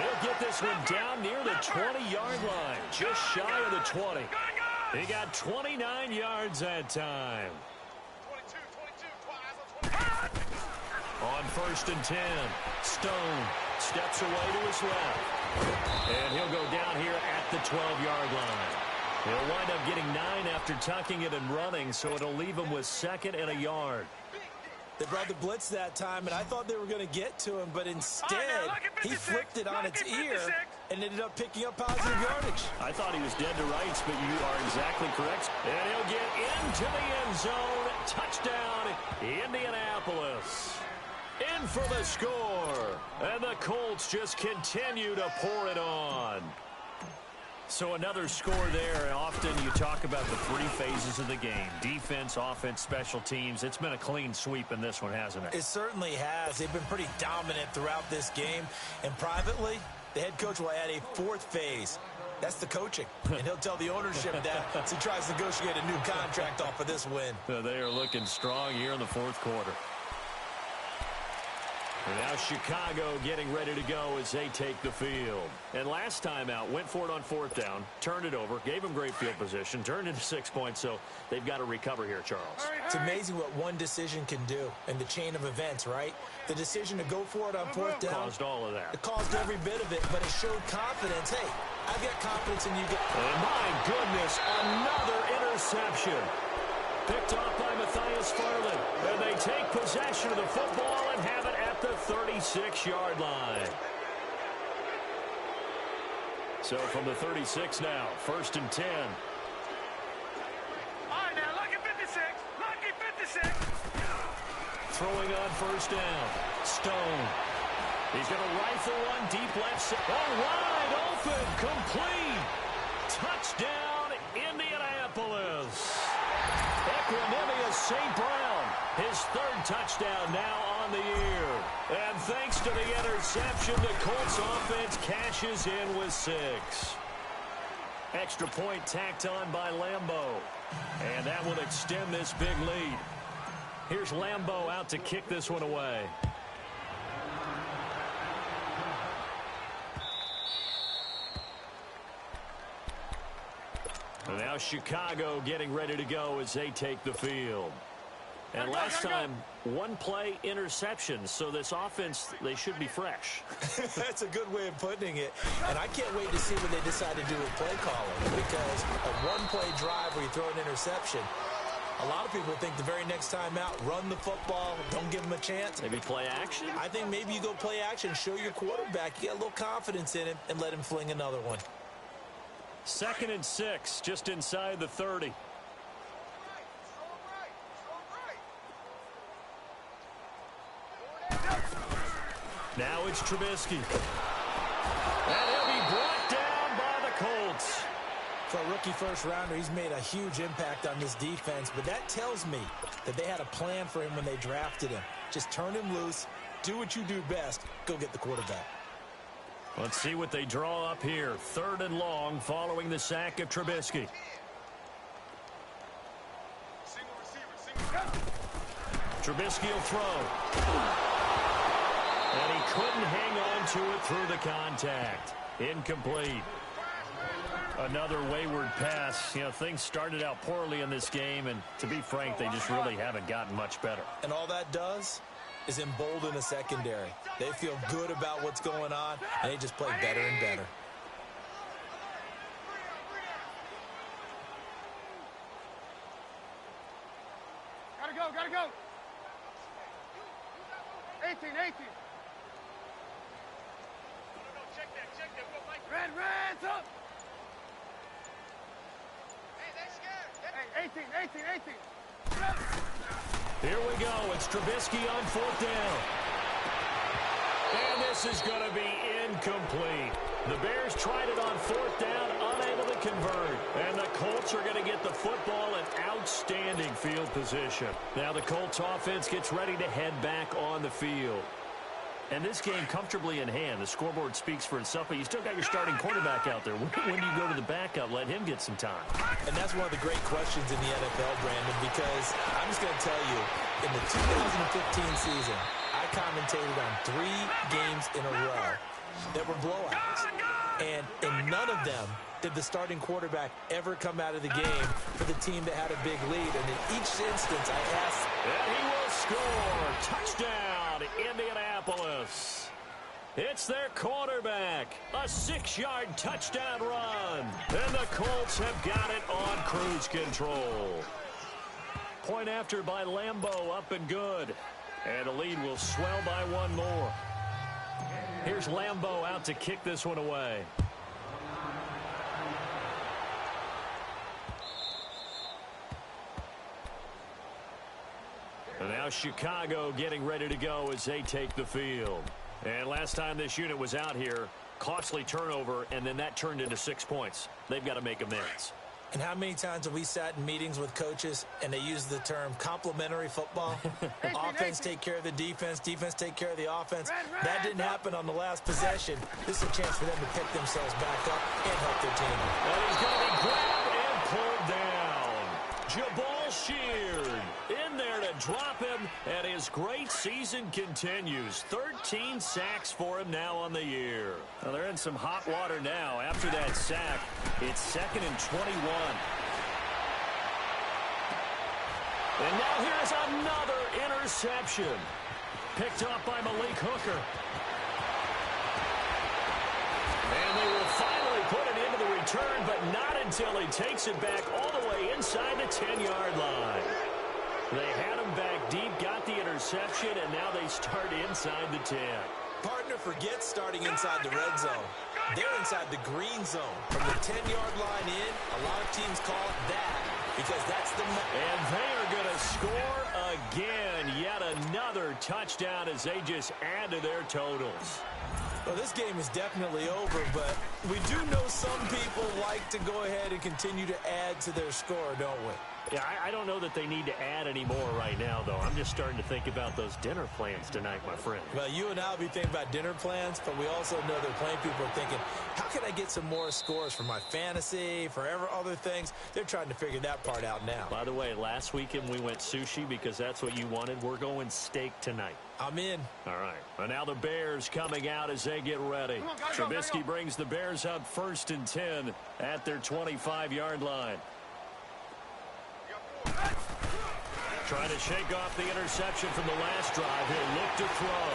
He'll get this one down near the 20-yard line, just shy of the 20. He got 29 yards that time.
22.
On 1st and 10, Stone steps away to his left. And he'll go down here at the 12-yard line. He'll wind up getting 9 after tucking it and running, so it'll leave him with 2nd and a yard.
They brought the blitz that time, and I thought they were going to get to him, but instead he flipped it on its ear and ended up picking up positive yardage.
I thought he was dead to rights, but you are exactly correct. And he'll get into the end zone. Touchdown, Indianapolis. In for the score. And the Colts just continue to pour it on. So another score there. Often you talk about the 3 phases of the game. Defense, offense, special teams. It's been a clean sweep in this one, hasn't it?
It certainly has. They've been pretty dominant throughout this game. And privately, the head coach will add a 4th phase. That's the coaching. And he'll tell the ownership that as he tries to negotiate a new contract off of this win.
They are looking strong here in the 4th quarter. And now Chicago getting ready to go as they take the field. And last time out, went for it on 4th down, turned it over, gave them great field position, turned into 6 points, so they've got to recover here, Charles.
It's amazing what one decision can do in the chain of events, right? The decision to go for it on 4th down.
Caused all of that.
It caused every bit of it, but it showed confidence. Hey, I've got confidence in you.
And my goodness, another interception. Picked off by Matthias Farley. And they take possession of the football and have it at the 36-yard line. So from the 36 now, 1st and 10.
All right, now, lucky 56. Lucky 56.
Throwing on 1st down. Stone. He's going to rifle one deep left side. Oh, wide open. Complete. Touchdown, Indianapolis. Equanimous St. Brown, his 3rd touchdown now on the year. And thanks to the interception, the Colts offense cashes in with 6. Extra point tacked on by Lambeau. And that will extend this big lead. Here's Lambeau out to kick this one away. And now Chicago getting ready to go as they take the field. And last time, 1 play interception. So this offense, they should be fresh.
That's a good way of putting it. And I can't wait to see what they decide to do with play calling. Because a 1-play drive where you throw an interception, a lot of people think the very next time out, run the football, don't give them a chance.
Maybe play action?
I think maybe you go play action, show your quarterback, you got a little confidence in him, and let him fling another one.
2nd and 6, just inside the 30. Now it's Trubisky. And he'll be brought down by the Colts.
For a rookie first-rounder, he's made a huge impact on this defense, but that tells me that they had a plan for him when they drafted him. Just turn him loose, do what you do best, go get the quarterback.
Let's see what they draw up here. 3rd and long following the sack of Trubisky. Trubisky will throw. And he couldn't hang on to it through the contact. Incomplete. Another wayward pass. You know, things started out poorly in this game, and to be frank, they just really haven't gotten much better.
And all that does, is embolden a secondary. They feel good about what's going on, and they just play better and better.
Gotta go. 18. Check that. Red, up. Hey, they're scared. Hey, 18.
Here we go. It's Trubisky on 4th down. And this is going to be incomplete. The Bears tried it on 4th down, unable to convert. And the Colts are going to get the football in outstanding field position. Now the Colts offense gets ready to head back on the field. And this game comfortably in hand. The scoreboard speaks for itself, but you still got your starting quarterback out there. When do you go to the backup? Let him get some time.
And that's one of the great questions in the NFL, Brandon, because I'm just going to tell you, in the 2015 season, I commentated on 3 games in a row that were blowouts. And in none of them did the starting quarterback ever come out of the game for the team that had a big lead. And in each instance, I asked...
And he will score. Touchdown, Indianapolis. It's their quarterback. A 6-yard touchdown run. And the Colts have got it on cruise control. Point after by Lambeau, up and good. And the lead will swell by 1 more. Here's Lambeau out to kick this one away. And now Chicago getting ready to go as they take the field. And last time this unit was out here, costly turnover, and then that turned into 6 points. They've got to make amends.
And how many times have we sat in meetings with coaches and they use the term complementary football? Offense take care of the defense, defense take care of the offense. That didn't happen on the last possession. This is a chance for them to pick themselves back up and help their team.
And he's going to be grabbed and pulled down. Jabal Sheard in there to drop him, and his great season continues. 13 sacks for him now on the year. Well, they're in some hot water now. After that sack, it's 2nd and 21. And now here's another interception. Picked up by Malik Hooker. And they will finally put it into the return, but not until he takes it back all the way inside the 10-yard line. They had him back deep, got the interception, and now they start inside the 10.
Partner forgets starting inside the red zone. They're inside the green zone. From the 10-yard line in, a lot of teams call it that because that's the...
And they are going to score again. Yet another touchdown as they just add to their totals.
Well, this game is definitely over, but we do know some people like to go ahead and continue to add to their score, don't we?
Yeah, I don't know that they need to add any more right now, though. I'm just starting to think about those dinner plans tonight, my friend.
Well, you and I will be thinking about dinner plans, but we also know that plenty of people are thinking, how can I get some more scores for my fantasy, for other things? They're trying to figure that part out now.
By the way, last weekend we went sushi because that's what you wanted. We're going steak tonight.
I'm in.
All right. And now the Bears coming out as they get ready. Trubisky brings the Bears up 1st and 10 at their 25-yard line. Trying to shake off the interception from the last drive. He'll look to throw.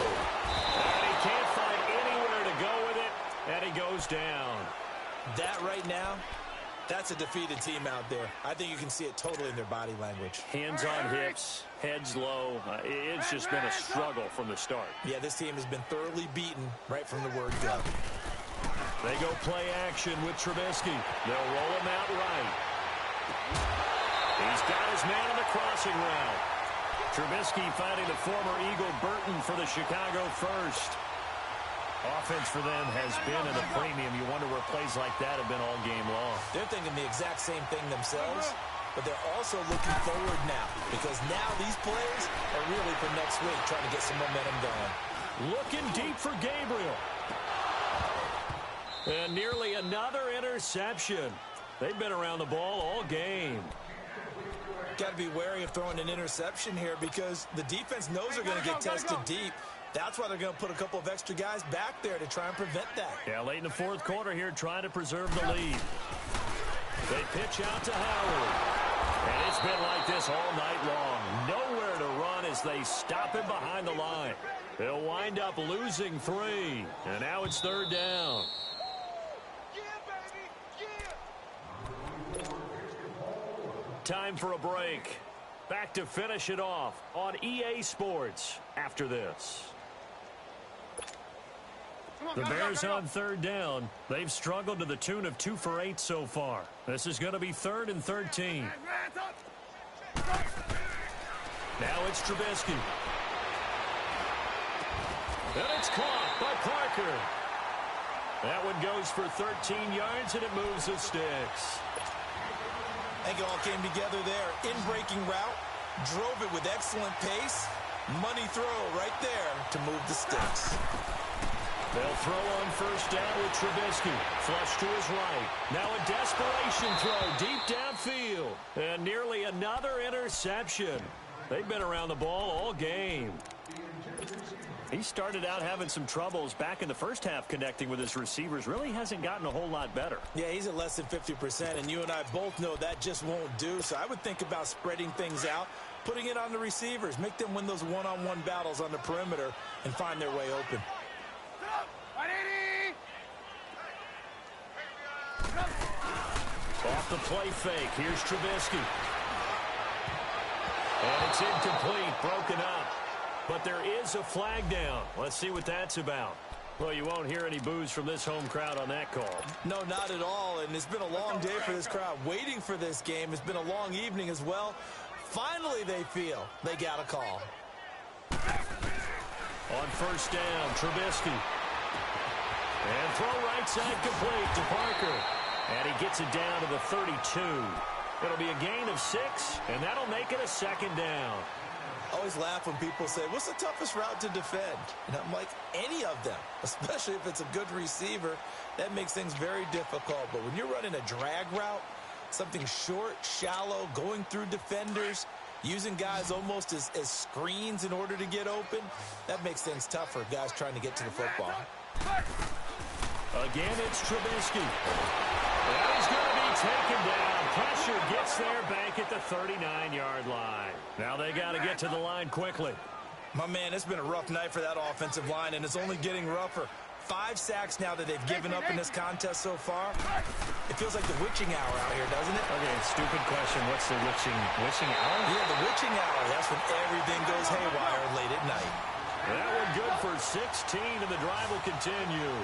And he can't find anywhere to go with it. And he goes down.
That right now, that's a defeated team out there. I think you can see it totally in their body language.
Hands on hips, heads low. It's just been a struggle from the start.
Yeah, this team has been thoroughly beaten right from the word go.
They go play action with Trubisky. They'll roll him out right. He's got his man in the crossing route. Trubisky finding the former Eagle Burton for the Chicago first. Offense for them has been at a premium. You wonder where plays like that have been all game long.
They're thinking the exact same thing themselves, but they're also looking forward now because now these plays are really for next week, trying to get some momentum going.
Looking deep for Gabriel. And nearly another interception. They've been around the ball all game.
Got to be wary of throwing an interception here because the defense knows they're going to get tested deep. That's why they're going to put a couple of extra guys back there to try and prevent that.
Yeah, late in the 4th quarter here, trying to preserve the lead. They pitch out to Howard. And it's been like this all night long. Nowhere to run as they stop him behind the line. They'll wind up losing 3. And now it's 3rd down. Time for a break. Back to finish it off on EA Sports after this. The Bears on 3rd down. They've struggled to the tune of 2 for 8 so far. This is going to be 3rd and 13. Now it's Trubisky. And it's caught by Parker. That one goes for 13 yards, and it moves the sticks.
I think it all came together there. In-breaking route. Drove it with excellent pace. Money throw right there to move the sticks.
They'll throw on 1st down with Trubisky. Flush to his right. Now a desperation throw deep downfield. And nearly another interception. They've been around the ball all game. He started out having some troubles back in the first half connecting with his receivers. Really hasn't gotten a whole lot better.
Yeah, he's at less than 50%, and you and I both know that just won't do. So I would think about spreading things out, putting it on the receivers, make them win those one-on-one battles on the perimeter and find their way open.
Off the play fake. Here's Trubisky. And it's incomplete, broken up. But there is a flag down. Let's see what that's about. Well, you won't hear any boos from this home crowd on that call.
No, not at all. And it's been a long day for this crowd waiting for this game. It's been a long evening as well. Finally, they feel they got a call.
On 1st down, Trubisky. And throw right side complete to Parker. And he gets it down to the 32. It'll be a gain of 6, and that'll make it a 2nd down.
I always laugh when people say, what's the toughest route to defend? And I'm like, any of them, especially if it's a good receiver. That makes things very difficult. But when you're running a drag route, something short, shallow, going through defenders, using guys almost as screens in order to get open, that makes things tougher, guys trying to get to the football.
Again, it's Trubisky. And he's going to be taken down. Pressure gets there back at the 39-yard line. Now they got to get to the line quickly.
My man, it's been a rough night for that offensive line, and it's only getting rougher. 5 sacks now that they've given up in this contest so far. It feels like the witching hour out here, doesn't it?
Okay, stupid question. What's the witching hour?
Yeah, the witching hour. That's when everything goes haywire late at night.
That one good for 16, and the drive will continue.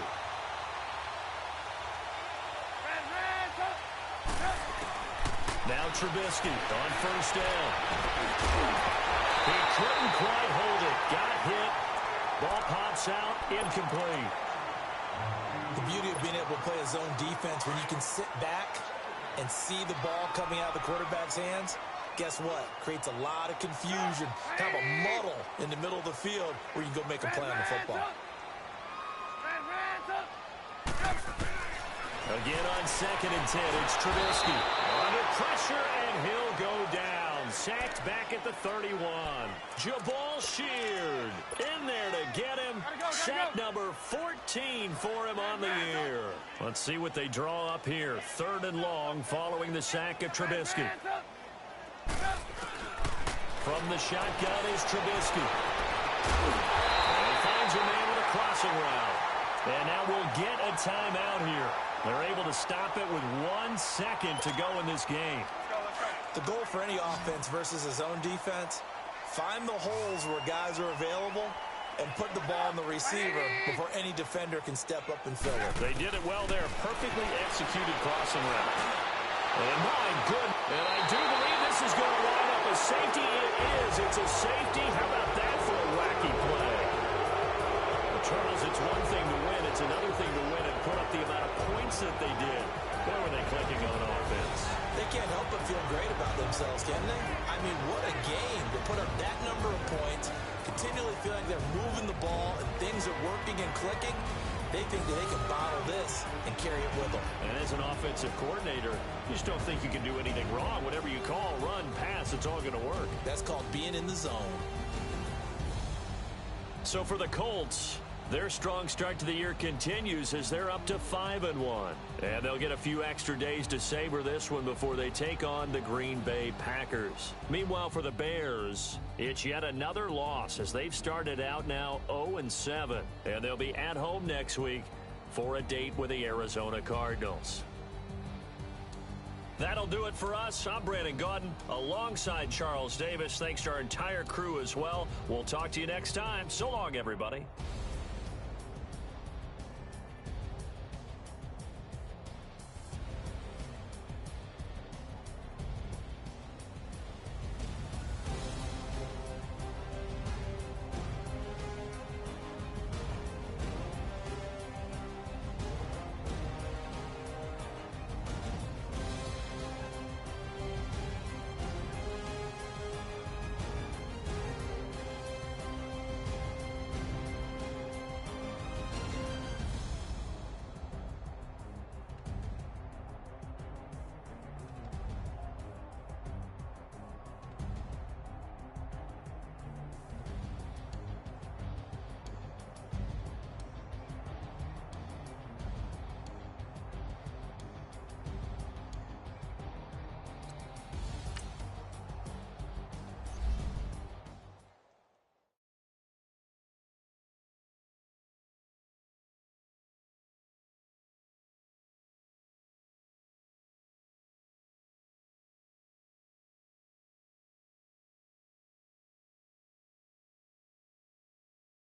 Now Trubisky on 1st down. He couldn't quite hold it. Got hit. Ball pops out. Incomplete.
The beauty of being able to play a zone defense when you can sit back and see the ball coming out of the quarterback's hands, guess what? Creates a lot of confusion. Kind of a muddle in the middle of the field where you can go make a play on the football.
Again on 2nd and 10, it's Trubisky. Under pressure, and he'll go down. Sacked back at the 31. Jabal Sheard in there to get him. Sack number 14 for him on the year. Let's see what they draw up here. 3rd and long following the sack of Trubisky. From the shotgun is Trubisky. And he finds a man with a crossing route. And now we'll get a timeout here. They're able to stop it with 1 second to go in this game.
The goal for any offense versus a zone defense, find the holes where guys are available and put the ball on the receiver before any defender can step up and fill it.
They did it well there. Perfectly executed crossing route. And my goodness. And I do believe this is going to wind up a safety. It is. It's a safety. How about that for a wacky play? Well, Charles, it's one thing to win. It's another thing to win and put up the amount of points that they did. Where were they clicking on offense?
They can't help but feel great about themselves, can they? I mean, what a game to put up that number of points, continually feeling like they're moving the ball and things are working and clicking. They think that they can bottle this and carry it with them.
And as an offensive coordinator, you just don't think you can do anything wrong. Whatever you call, run, pass, it's all going to work.
That's called being in the zone.
So for the Colts, Their strong start to the year continues as they're up to 5-1. And they'll get a few extra days to savor this one before they take on the Green Bay Packers. Meanwhile, for the Bears, it's yet another loss as they've started out now 0-7. And they'll be at home next week for a date with the Arizona Cardinals. That'll do it for us. I'm Brandon Gaudin alongside Charles Davis. Thanks to our entire crew as well. We'll talk to you next time. So long, everybody.